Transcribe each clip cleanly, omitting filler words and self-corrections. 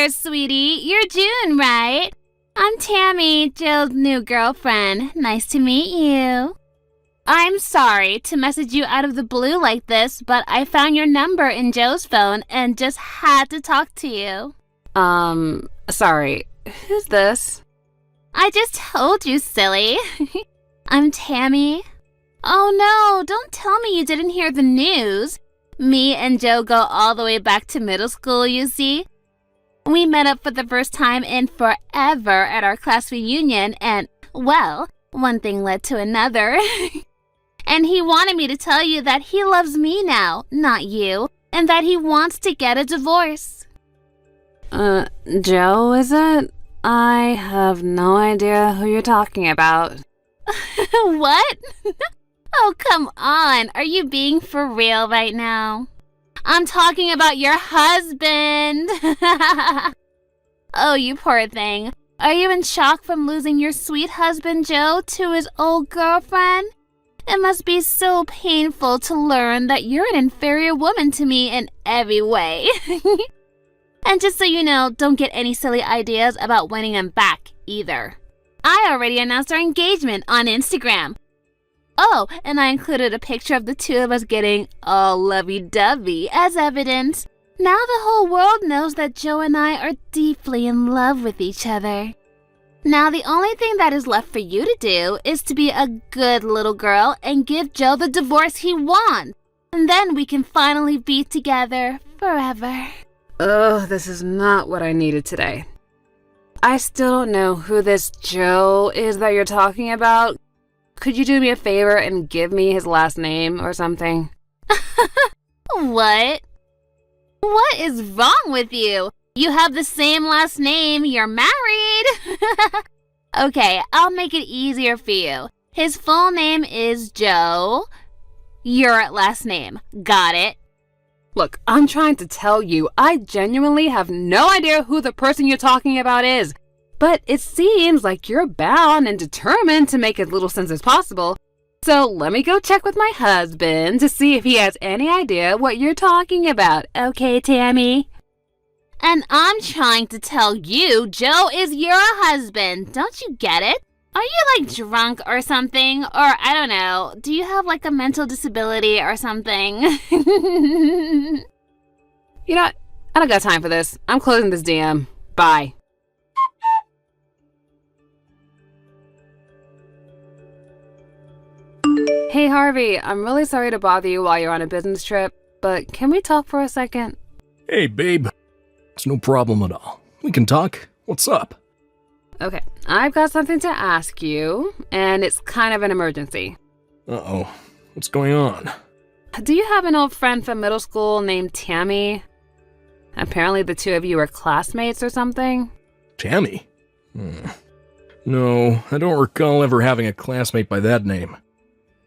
there, sweetie. You're June, right? I'm Tammy, Jill's new girlfriend. Nice to meet you. I'm sorry to message you out of the blue like this, but I found your number in Joe's phone and just had to talk to you. Sorry. Who's this? I just told you, silly. I'm Tammy. Oh no, don't tell me you didn't hear the news. Me and Joe go all the way back to middle school, you see. We met up for the first time in forever at our class reunion and, well, one thing led to another. And he wanted me to tell you that he loves me now, not you, and that he wants to get a divorce. Joe, is it? I have no idea who you're talking about. What? Oh, come on. Are you being for real right now? I'm talking about your husband. Oh, you poor thing. Are you in shock from losing your sweet husband, Joe, to his old girlfriend? It must be so painful to learn that you're an inferior woman to me in every way. And just so you know, don't get any silly ideas about winning him back, either. I already announced our engagement on Instagram. Oh, and I included a picture of the two of us getting all lovey-dovey as evidence. Now the whole world knows that Joe and I are deeply in love with each other. Now the only thing that is left for you to do is to be a good little girl and give Joe the divorce he wants. And then we can finally be together forever. Ugh, this is not what I needed today. I still don't know who this Joe is that you're talking about. Could you do me a favor and give me his last name or something? What? What is wrong with you? You have the same last name. You're married. Okay, I'll make it easier for you. His full name is Joe. Your last name. Got it? Look, I'm trying to tell you, I genuinely have no idea who the person you're talking about is. But it seems like you're bound and determined to make as little sense as possible. So let me go check with my husband to see if he has any idea what you're talking about. Okay, Tammy? And I'm trying to tell you, Joe is your husband. Don't you get it? Are you like drunk or something? Or I don't know, do you have like a mental disability or something? You know what? I don't got time for this. I'm closing this DM. Bye. Hey Harvey, I'm really sorry to bother you while you're on a business trip, but can we talk for a second? Hey babe, it's no problem at all. We can talk. What's up? Okay, I've got something to ask you, and it's kind of an emergency. Uh-oh, what's going on? Do you have an old friend from middle school named Tammy? Apparently the two of you were classmates or something? Tammy? No, I don't recall ever having a classmate by that name.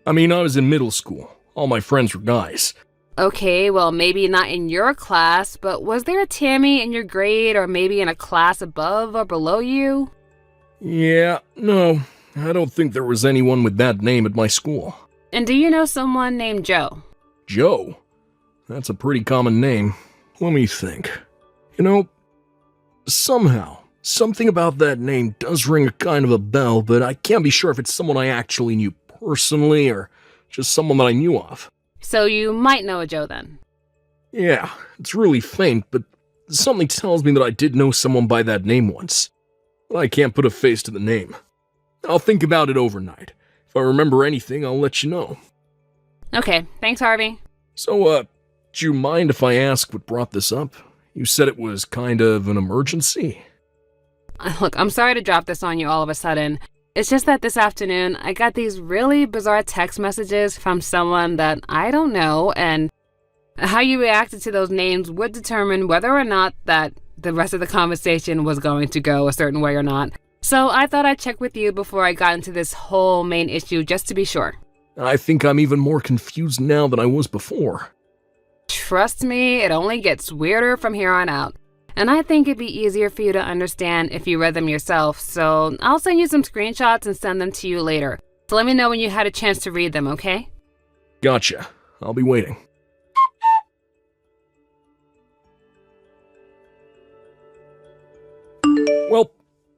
I mean, I was in middle school. All my friends were guys. Okay, well, maybe not in your class, but was there a Tammy in your grade or maybe in a class above or below you? Yeah, no, I don't think there was anyone with that name at my school. And do you know someone named Joe? Joe? That's a pretty common name. Let me think. You know, somehow, something about that name does ring a kind of a bell, but I can't be sure if it's someone I actually knew personally or just someone that I knew of. So you might know a Joe then? Yeah, it's really faint, but something tells me that I did know someone by that name once. But I can't put a face to the name. I'll think about it overnight. If I remember anything, I'll let you know. Okay, thanks Harvey. So, do you mind if I ask what brought this up? You said it was kind of an emergency. Look, I'm sorry to drop this on you all of a sudden. It's just that this afternoon, I got these really bizarre text messages from someone that I don't know, and how you reacted to those names would determine whether or not that the rest of the conversation was going to go a certain way or not. So I thought I'd check with you before I got into this whole main issue just to be sure. I think I'm even more confused now than I was before. Trust me, it only gets weirder from here on out. And I think it'd be easier for you to understand if you read them yourself, so I'll send you some screenshots and send them to you later. So let me know when you had a chance to read them, okay? Gotcha. I'll be waiting.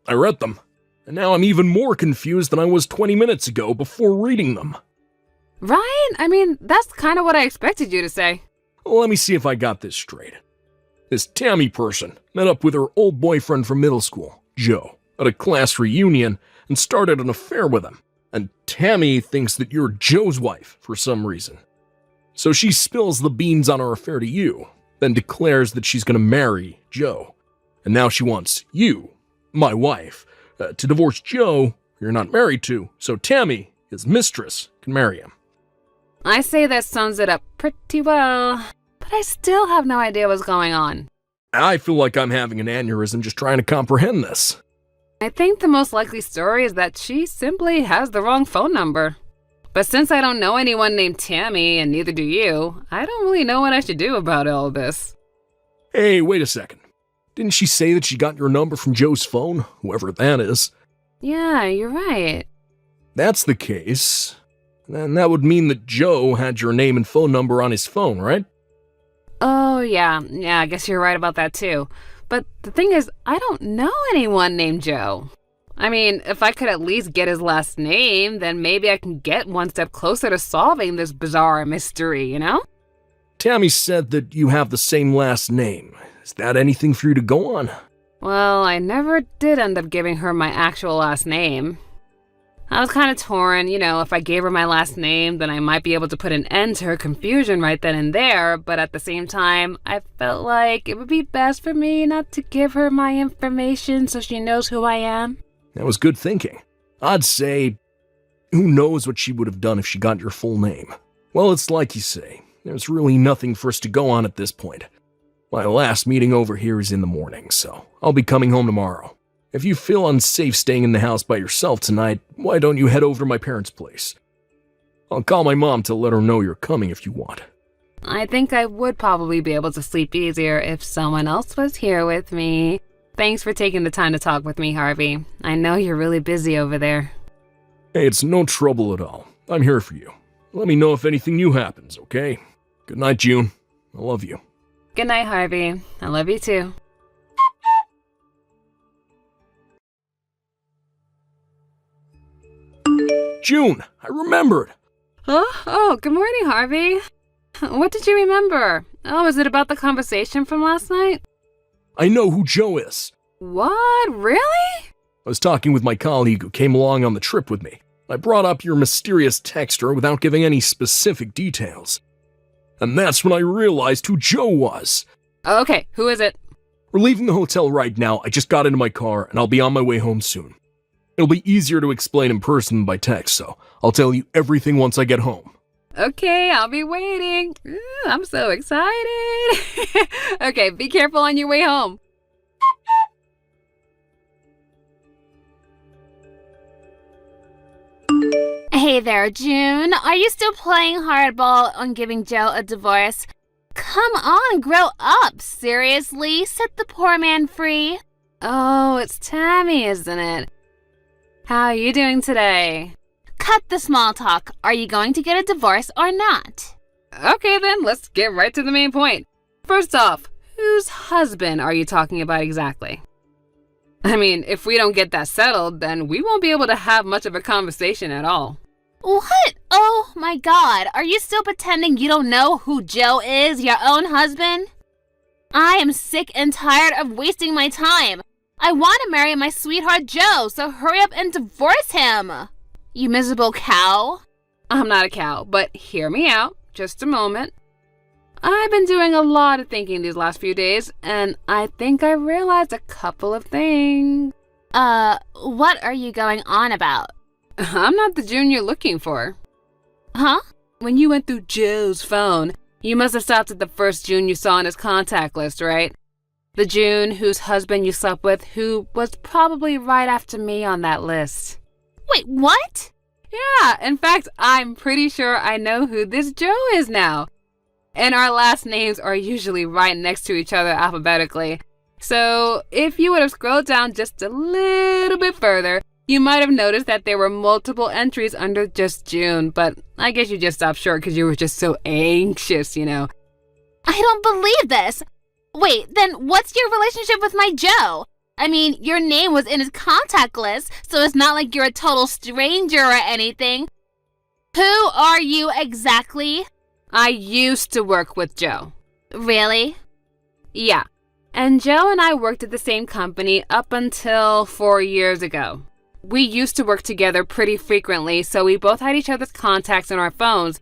I read them, and now I'm even more confused than I was 20 minutes ago before reading them. Right? I mean, that's kind of what I expected you to say. Well, let me see if I got this straight. This Tammy person met up with her old boyfriend from middle school, Joe, at a class reunion and started an affair with him. And Tammy thinks that you're Joe's wife for some reason. So she spills the beans on her affair to you, then declares that she's going to marry Joe. And now she wants you, my wife, to divorce Joe, who you're not married to, so Tammy, his mistress, can marry him. I say that sums it up pretty well, but I still have no idea what's going on. I feel like I'm having an aneurysm just trying to comprehend this. I think the most likely story is that she simply has the wrong phone number. But since I don't know anyone named Tammy, and neither do you, I don't really know what I should do about all this. Hey, wait a second. Didn't she say that she got your number from Joe's phone, whoever that is? Yeah, you're right. That's the case. Then that would mean that Joe had your name and phone number on his phone, right? Oh, yeah, I guess you're right about that too. But the thing is, I don't know anyone named Joe. I mean, if I could at least get his last name, then maybe I can get one step closer to solving this bizarre mystery, you know? Tammy said that you have the same last name. Is that anything for you to go on? Well, I never did end up giving her my actual last name. I was kind of torn, if I gave her my last name, then I might be able to put an end to her confusion right then and there, but at the same time, I felt like it would be best for me not to give her my information so she knows who I am. That was good thinking. I'd say, who knows what she would have done if she got your full name? Well, it's like you say, there's really nothing for us to go on at this point. My last meeting over here is in the morning, so I'll be coming home tomorrow. If you feel unsafe staying in the house by yourself tonight, why don't you head over to my parents' place? I'll call my mom to let her know you're coming if you want. I think I would probably be able to sleep easier if someone else was here with me. Thanks for taking the time to talk with me, Harvey. I know you're really busy over there. Hey, it's no trouble at all. I'm here for you. Let me know if anything new happens, okay? Good night, June. I love you. Good night, Harvey. I love you too. June, I remembered. Oh, good morning, Harvey. What did you remember? Oh, is it about the conversation from last night? I know who Joe is. What? Really? I was talking with my colleague who came along on the trip with me. I brought up your mysterious texter without giving any specific details. And that's when I realized who Joe was. Okay, who is it? We're leaving the hotel right now. I just got into my car and I'll be on my way home soon. It'll be easier to explain in person than by text, so I'll tell you everything once I get home. Okay, I'll be waiting. Ooh, I'm so excited. Okay, be careful on your way home. Hey there, June. Are you still playing hardball on giving Joe a divorce? Come on, grow up. Seriously, set the poor man free. Oh, it's Tammy, isn't it? How are you doing today? Cut the small talk. Are you going to get a divorce or not? Okay then, let's get right to the main point. First off, whose husband are you talking about exactly? I mean, if we don't get that settled, then we won't be able to have much of a conversation at all. What? Oh my God. Are you still pretending you don't know who Joe is, your own husband? I am sick and tired of wasting my time. I want to marry my sweetheart Joe, so hurry up and divorce him. You miserable cow. I'm not a cow, but hear me out. Just a moment. I've been doing a lot of thinking these last few days, and I think I realized a couple of things. What are you going on about? I'm not the June you're looking for. Huh? When you went through Joe's phone, you must have stopped at the first June you saw on his contact list, right? The June whose husband you slept with, who was probably right after me on that list. Wait, what? Yeah, in fact, I'm pretty sure I know who this Joe is now. And our last names are usually right next to each other alphabetically. So if you would have scrolled down just a little bit further, you might have noticed that there were multiple entries under just June, but I guess you just stopped short because you were just so anxious, you know. I don't believe this. Wait, then what's your relationship with my Joe? I mean, your name was in his contact list, so it's not like you're a total stranger or anything. Who are you exactly? I used to work with Joe. Really? Yeah. And Joe and I worked at the same company up until 4 years ago. We used to work together pretty frequently, so we both had each other's contacts on our phones.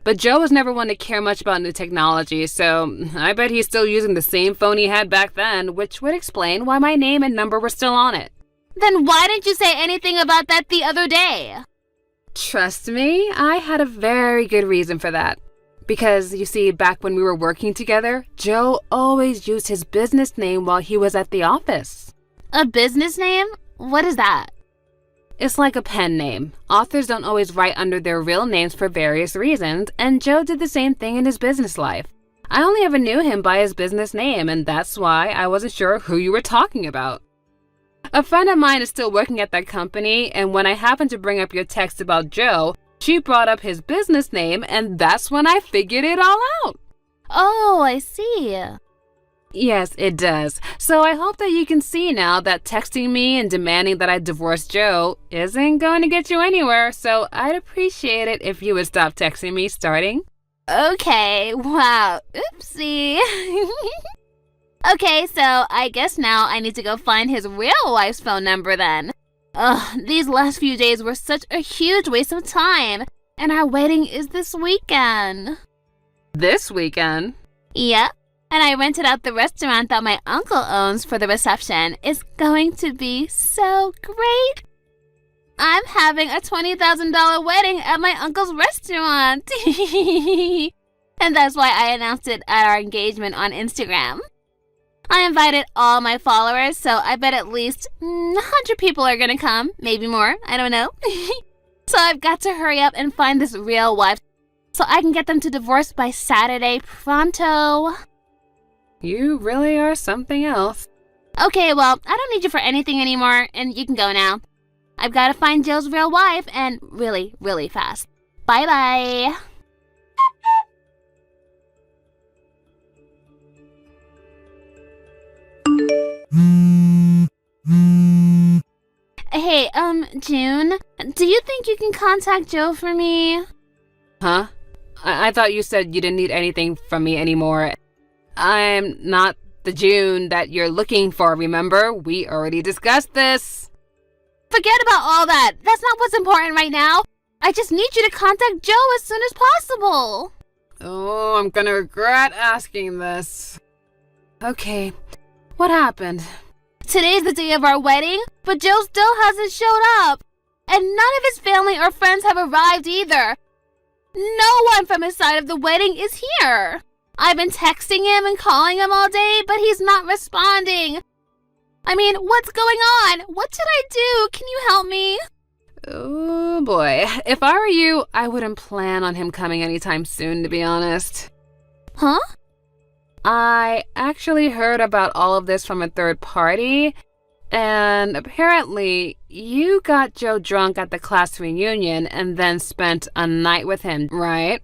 But Joe was never one to care much about new technology, so I bet he's still using the same phone he had back then, which would explain why my name and number were still on it. Then why didn't you say anything about that the other day? Trust me, I had a very good reason for that. Because, you see, back when we were working together, Joe always used his business name while he was at the office. A business name? What is that? It's like a pen name. Authors don't always write under their real names for various reasons, and Joe did the same thing in his business life. I only ever knew him by his business name, and that's why I wasn't sure who you were talking about. A friend of mine is still working at that company, and when I happened to bring up your text about Joe, she brought up his business name, and that's when I figured it all out. Oh, I see. Yes, it does. So I hope that you can see now that texting me and demanding that I divorce Joe isn't going to get you anywhere, so I'd appreciate it if you would stop texting me starting. Okay, wow, oopsie. Okay, so I guess now I need to go find his real wife's phone number then. Ugh, these last few days were such a huge waste of time, and our wedding is this weekend. This weekend? Yep, and I rented out the restaurant that my uncle owns for the reception. It's going to be so great. I'm having a $20,000 wedding at my uncle's restaurant. And that's why I announced it at our engagement on Instagram. I invited all my followers, so I bet at least 100 people are gonna come. Maybe more, I don't know. So I've got to hurry up and find this real wife so I can get them to divorce by Saturday pronto. You really are something else. Okay, well, I don't need you for anything anymore, and you can go now. I've got to find Joe's real wife, and really, really fast. Bye-bye. Hey, June, do you think you can contact Joe for me? Huh? I thought you said you didn't need anything from me anymore. I'm not the June that you're looking for, remember? We already discussed this. Forget about all that. That's not what's important right now. I just need you to contact Joe as soon as possible. Oh, I'm gonna regret asking this. Okay, what happened? Today's the day of our wedding, but Joe still hasn't showed up. And none of his family or friends have arrived either. No one from his side of the wedding is here. I've been texting him and calling him all day, but he's not responding. I mean, what's going on? What should I do? Can you help me? Oh boy, if I were you, I wouldn't plan on him coming anytime soon, to be honest. Huh? I actually heard about all of this from a third party, and apparently you got Joe drunk at the class reunion and then spent a night with him, right?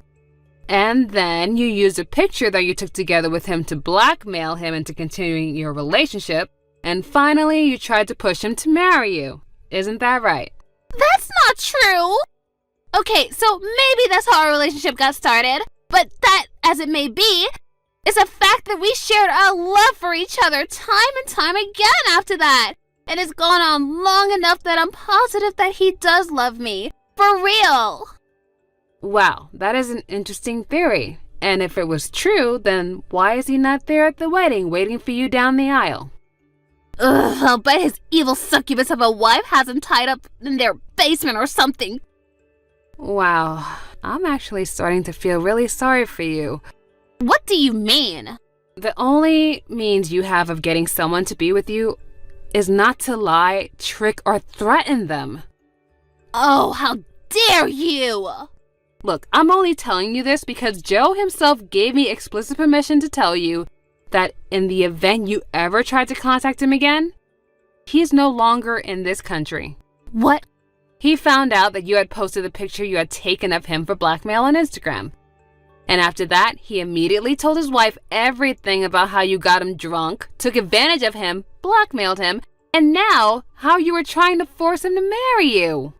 And then you used a picture that you took together with him to blackmail him into continuing your relationship, and finally you tried to push him to marry you. Isn't that right? That's not true. Okay, so maybe that's how our relationship got started, but that, as it may be, is a fact that we shared our love for each other time and time again after that. And it's gone on long enough that I'm positive that he does love me. For real. Wow, that is an interesting theory. And if it was true, then why is he not there at the wedding waiting for you down the aisle? Ugh, I'll bet his evil succubus of a wife has him tied up in their basement or something. Wow, I'm actually starting to feel really sorry for you. What do you mean? The only means you have of getting someone to be with you is not to lie, trick, or threaten them. Oh, how dare you! Look, I'm only telling you this because Joe himself gave me explicit permission to tell you that in the event you ever tried to contact him again, he's no longer in this country. What? He found out that you had posted the picture you had taken of him for blackmail on Instagram. And after that, he immediately told his wife everything about how you got him drunk, took advantage of him, blackmailed him, and now how you were trying to force him to marry you.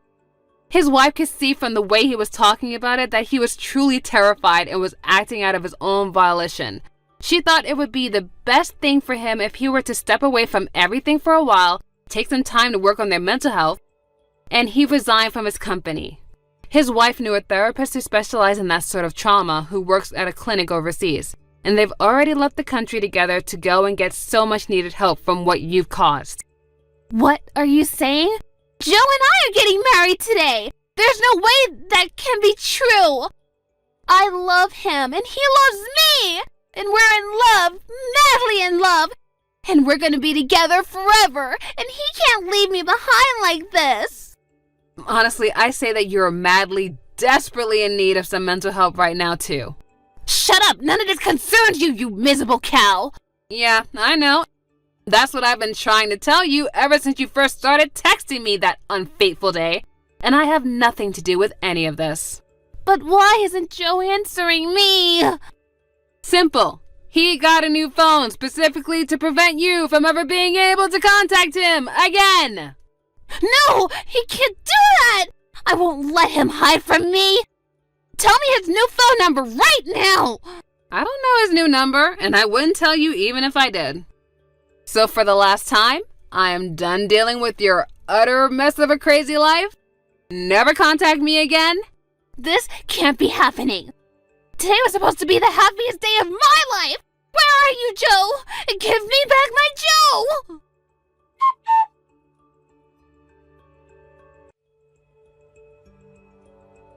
His wife could see from the way he was talking about it that he was truly terrified and was acting out of his own volition. She thought it would be the best thing for him if he were to step away from everything for a while, take some time to work on their mental health, and he resigned from his company. His wife knew a therapist who specialized in that sort of trauma who works at a clinic overseas, and they've already left the country together to go and get so much needed help from what you've caused. What are you saying? Joe and I are getting married today. There's no way that can be true. I love him and he loves me. And we're in love, madly in love. And we're gonna be together forever. And he can't leave me behind like this. Honestly, I say that you're madly, desperately in need of some mental help right now too. Shut up! None of this concerns you, you miserable cow! Yeah, I know. That's what I've been trying to tell you ever since you first started texting me that unfaithful day. And I have nothing to do with any of this. But why isn't Joe answering me? Simple. He got a new phone specifically to prevent you from ever being able to contact him again. No, he can't do that! I won't let him hide from me! Tell me his new phone number right now! I don't know his new number, and I wouldn't tell you even if I did. So for the last time, I am done dealing with your utter mess of a crazy life. Never contact me again. This can't be happening. Today was supposed to be the happiest day of my life! Where are you, Joe? Give me back my Joe!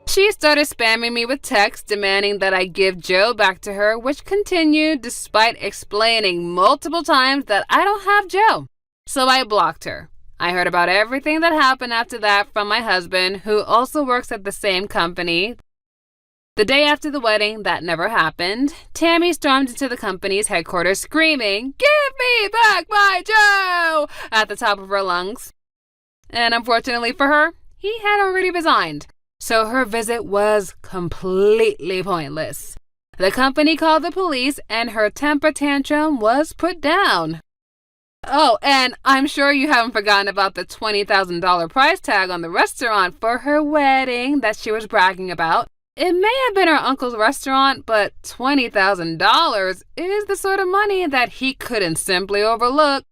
She started spamming me with texts demanding that I give Joe back to her, which continued despite explaining multiple times that I don't have Joe. So I blocked her. I heard about everything that happened after that from my husband, who also works at the same company. The day after the wedding, that never happened, Tammy stormed into the company's headquarters screaming, "Give me back my Joe!" at the top of her lungs. And unfortunately for her, he had already resigned. So her visit was completely pointless. The company called the police and her temper tantrum was put down. Oh, and I'm sure you haven't forgotten about the $20,000 price tag on the restaurant for her wedding that she was bragging about. It may have been her uncle's restaurant, but $20,000 is the sort of money that he couldn't simply overlook,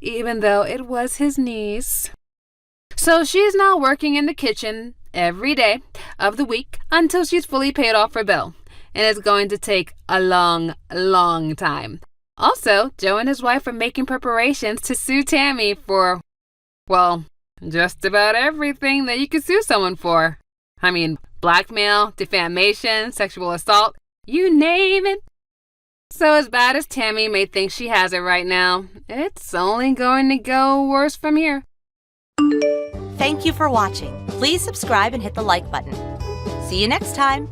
even though it was his niece. So she's now working in the kitchen every day of the week until she's fully paid off her bill. And it's going to take a long, long time. Also, Joe and his wife are making preparations to sue Tammy for, well, just about everything that you could sue someone for. I mean, blackmail, defamation, sexual assault, you name it. So as bad as Tammy may think she has it right now, it's only going to go worse from here. Thank you for watching. Please subscribe and hit the like button. See you next time.